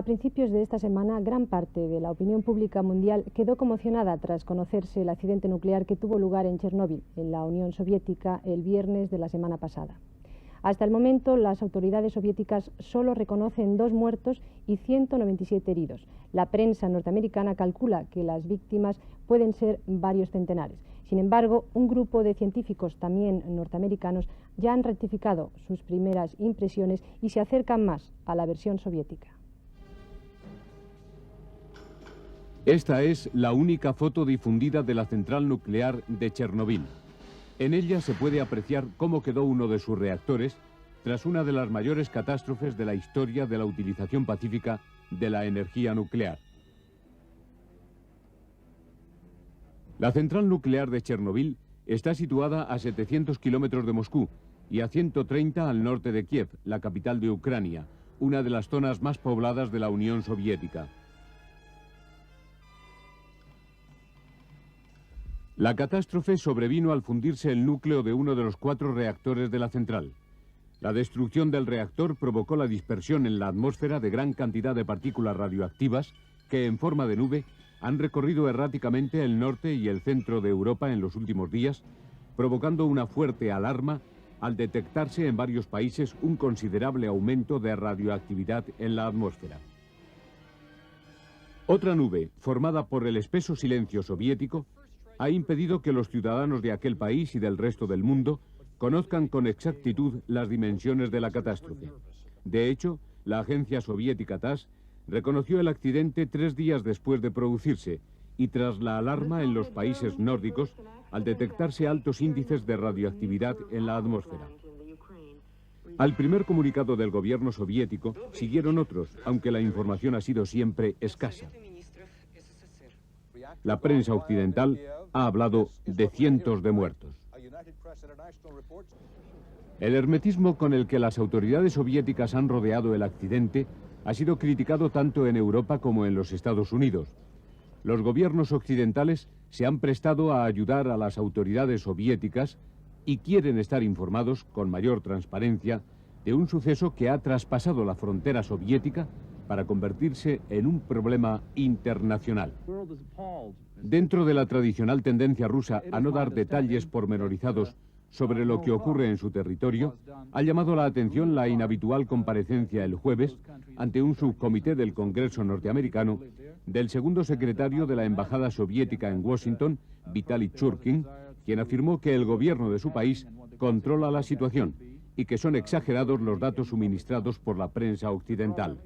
A principios de esta semana, gran parte de la opinión pública mundial quedó conmocionada tras conocerse el accidente nuclear que tuvo lugar en Chernóbil, en la Unión Soviética, el viernes de la semana pasada. Hasta el momento, las autoridades soviéticas solo reconocen 2 muertos y 197 heridos. La prensa norteamericana calcula que las víctimas pueden ser varios centenares. Sin embargo, un grupo de científicos, también norteamericanos, ya han rectificado sus primeras impresiones y se acercan más a la versión soviética. Esta es la única foto difundida de la central nuclear de Chernóbil. En ella se puede apreciar cómo quedó uno de sus reactores tras una de las mayores catástrofes de la historia de la utilización pacífica de la energía nuclear. La central nuclear de Chernóbil está situada a 700 kilómetros de Moscú y a 130 al norte de Kiev, la capital de Ucrania, una de las zonas más pobladas de la Unión Soviética. La catástrofe sobrevino al fundirse el núcleo de uno de los 4 reactores de la central. La destrucción del reactor provocó la dispersión en la atmósfera de gran cantidad de partículas radioactivas que, en forma de nube, han recorrido erráticamente el norte y el centro de Europa en los últimos días, provocando una fuerte alarma al detectarse en varios países un considerable aumento de radioactividad en la atmósfera. Otra nube, formada por el espeso silencio soviético, ha impedido que los ciudadanos de aquel país y del resto del mundo conozcan con exactitud las dimensiones de la catástrofe. De hecho, la agencia soviética TASS reconoció el accidente 3 días después de producirse y tras la alarma en los países nórdicos al detectarse altos índices de radioactividad en la atmósfera. Al primer comunicado del gobierno soviético siguieron otros, aunque la información ha sido siempre escasa. La prensa occidental ha hablado de cientos de muertos. El hermetismo con el que las autoridades soviéticas han rodeado el accidente ha sido criticado tanto en Europa como en los Estados Unidos. Los gobiernos occidentales se han prestado a ayudar a las autoridades soviéticas y quieren estar informados con mayor transparencia de un suceso que ha traspasado la frontera soviética para convertirse en un problema internacional. Dentro de la tradicional tendencia rusa a no dar detalles pormenorizados sobre lo que ocurre en su territorio, ha llamado la atención la inhabitual comparecencia el jueves ante un subcomité del Congreso norteamericano del segundo secretario de la Embajada Soviética en Washington, Vitaly Churkin, quien afirmó que el gobierno de su país controla la situación y que son exagerados los datos suministrados por la prensa occidental.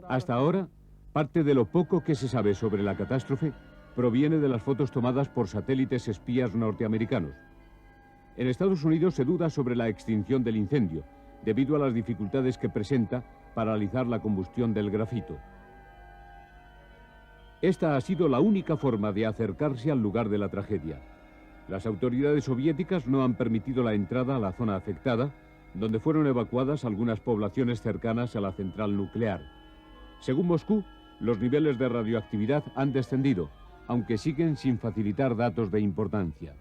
Hasta ahora, parte de lo poco que se sabe sobre la catástrofe proviene de las fotos tomadas por satélites espías norteamericanos. En Estados Unidos se duda sobre la extinción del incendio, debido a las dificultades que presenta para realizar la combustión del grafito. Esta ha sido la única forma de acercarse al lugar de la tragedia. Las autoridades soviéticas no han permitido la entrada a la zona afectada, donde fueron evacuadas algunas poblaciones cercanas a la central nuclear. Según Moscú, los niveles de radioactividad han descendido, aunque siguen sin facilitar datos de importancia.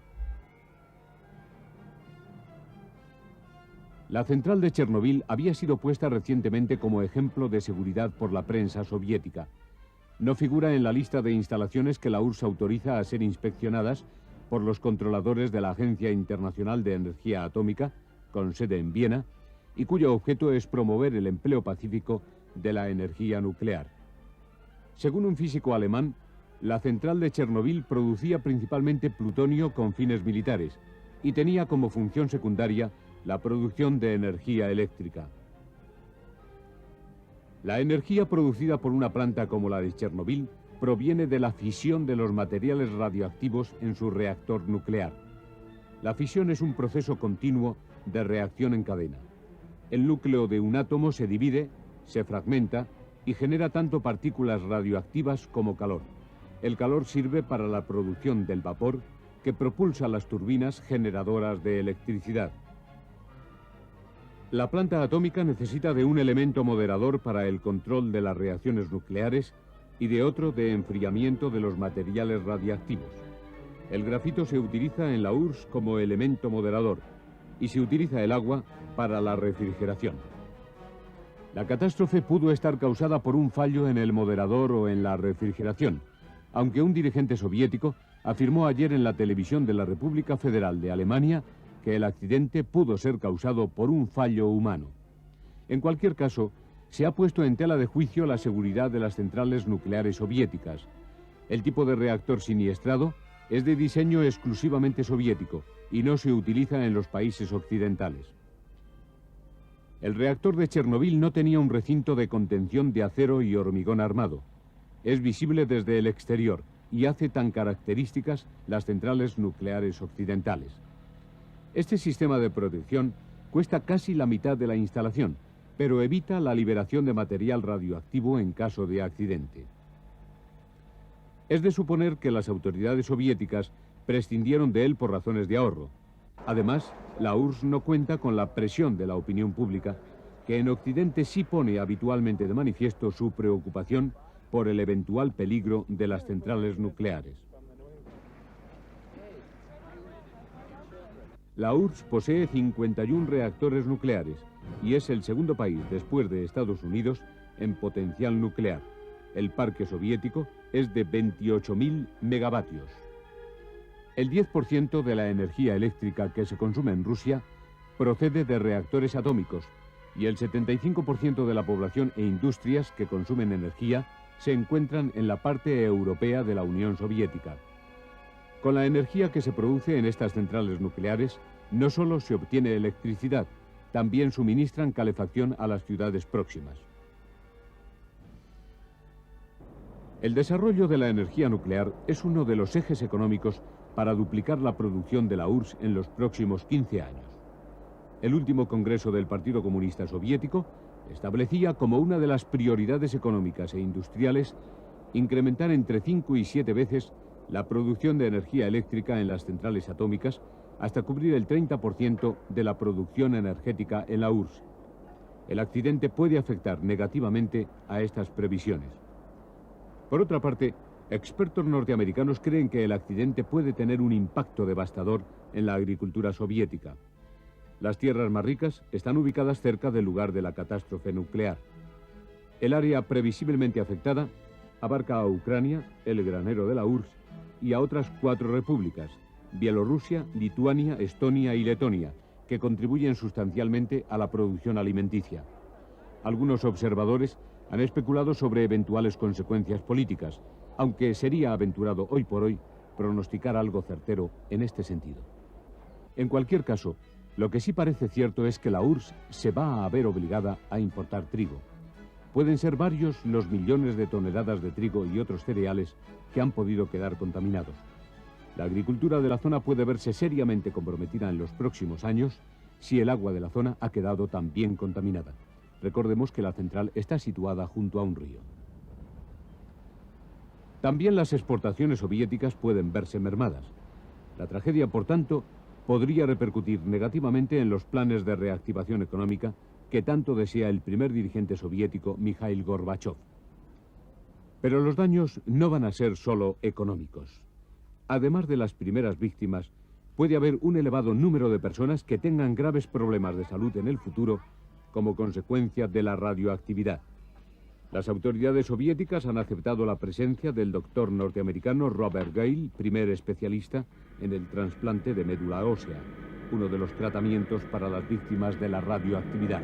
La central de Chernóbil había sido puesta recientemente como ejemplo de seguridad por la prensa soviética. No figura en la lista de instalaciones que la URSS autoriza a ser inspeccionadas por los controladores de la Agencia Internacional de Energía Atómica, con sede en Viena, y cuyo objeto es promover el empleo pacífico de la energía nuclear. Según un físico alemán, la central de Chernóbil producía principalmente plutonio con fines militares y tenía como función secundaria la producción de energía eléctrica. La energía producida por una planta como la de Chernóbil proviene de la fisión de los materiales radioactivos en su reactor nuclear. La fisión es un proceso continuo de reacción en cadena. El núcleo de un átomo se divide, se fragmenta y genera tanto partículas radioactivas como calor. El calor sirve para la producción del vapor que propulsa las turbinas generadoras de electricidad. La planta atómica necesita de un elemento moderador para el control de las reacciones nucleares y de otro de enfriamiento de los materiales radiactivos. El grafito se utiliza en la URSS como elemento moderador y se utiliza el agua para la refrigeración. La catástrofe pudo estar causada por un fallo en el moderador o en la refrigeración, aunque un dirigente soviético afirmó ayer en la televisión de la República Federal de Alemania que el accidente pudo ser causado por un fallo humano. En cualquier caso, se ha puesto en tela de juicio la seguridad de las centrales nucleares soviéticas. El tipo de reactor siniestrado es de diseño exclusivamente soviético y no se utiliza en los países occidentales. El reactor de Chernobyl no tenía un recinto de contención de acero y hormigón armado. Es visible desde el exterior y hace tan características las centrales nucleares occidentales. Este sistema de protección cuesta casi la mitad de la instalación, pero evita la liberación de material radioactivo en caso de accidente. Es de suponer que las autoridades soviéticas prescindieron de él por razones de ahorro. Además, la URSS no cuenta con la presión de la opinión pública, que en Occidente sí pone habitualmente de manifiesto su preocupación por el eventual peligro de las centrales nucleares. La URSS posee 51 reactores nucleares y es el segundo país, después de Estados Unidos, en potencial nuclear. El parque soviético es de 28.000 megavatios. El 10% de la energía eléctrica que se consume en Rusia procede de reactores atómicos y el 75% de la población e industrias que consumen energía se encuentran en la parte europea de la Unión Soviética. Con la energía que se produce en estas centrales nucleares, no solo se obtiene electricidad, también suministran calefacción a las ciudades próximas. El desarrollo de la energía nuclear es uno de los ejes económicos para duplicar la producción de la URSS en los próximos 15 años. El último Congreso del Partido Comunista Soviético establecía como una de las prioridades económicas e industriales incrementar entre 5 y 7 veces la producción de energía eléctrica en las centrales atómicas hasta cubrir el 30% de la producción energética en la URSS. El accidente puede afectar negativamente a estas previsiones. Por otra parte, expertos norteamericanos creen que el accidente puede tener un impacto devastador en la agricultura soviética. Las tierras más ricas están ubicadas cerca del lugar de la catástrofe nuclear. El área previsiblemente afectada abarca a Ucrania, el granero de la URSS, y a otras 4 repúblicas, Bielorrusia, Lituania, Estonia y Letonia, que contribuyen sustancialmente a la producción alimenticia. Algunos observadores han especulado sobre eventuales consecuencias políticas, aunque sería aventurado hoy por hoy pronosticar algo certero en este sentido. En cualquier caso, lo que sí parece cierto es que la URSS se va a ver obligada a importar trigo. Pueden ser varios los millones de toneladas de trigo y otros cereales que han podido quedar contaminados. La agricultura de la zona puede verse seriamente comprometida en los próximos años si el agua de la zona ha quedado también contaminada. Recordemos que la central está situada junto a un río. También las exportaciones soviéticas pueden verse mermadas. La tragedia, por tanto, podría repercutir negativamente en los planes de reactivación económica que tanto desea el primer dirigente soviético, Mikhail Gorbachev. Pero los daños no van a ser solo económicos. Además de las primeras víctimas, puede haber un elevado número de personas que tengan graves problemas de salud en el futuro como consecuencia de la radioactividad. Las autoridades soviéticas han aceptado la presencia del doctor norteamericano Robert Gale, primer especialista en el trasplante de médula ósea, uno de los tratamientos para las víctimas de la radioactividad.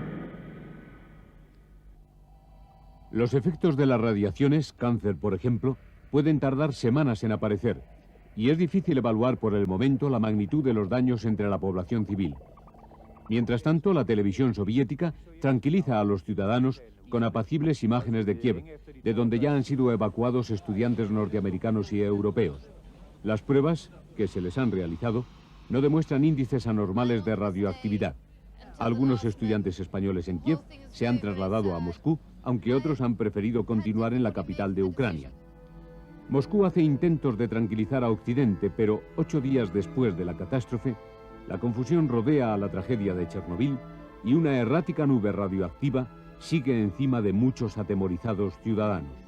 Los efectos de las radiaciones, cáncer por ejemplo, pueden tardar semanas en aparecer, y es difícil evaluar por el momento la magnitud de los daños entre la población civil. Mientras tanto, la televisión soviética tranquiliza a los ciudadanos con apacibles imágenes de Kiev, de donde ya han sido evacuados estudiantes norteamericanos y europeos. Las pruebas que se les han realizado no demuestran índices anormales de radioactividad. Algunos estudiantes españoles en Kiev se han trasladado a Moscú, aunque otros han preferido continuar en la capital de Ucrania. Moscú hace intentos de tranquilizar a Occidente, pero 8 días después de la catástrofe, la confusión rodea a la tragedia de Chernobyl y una errática nube radioactiva sigue encima de muchos atemorizados ciudadanos.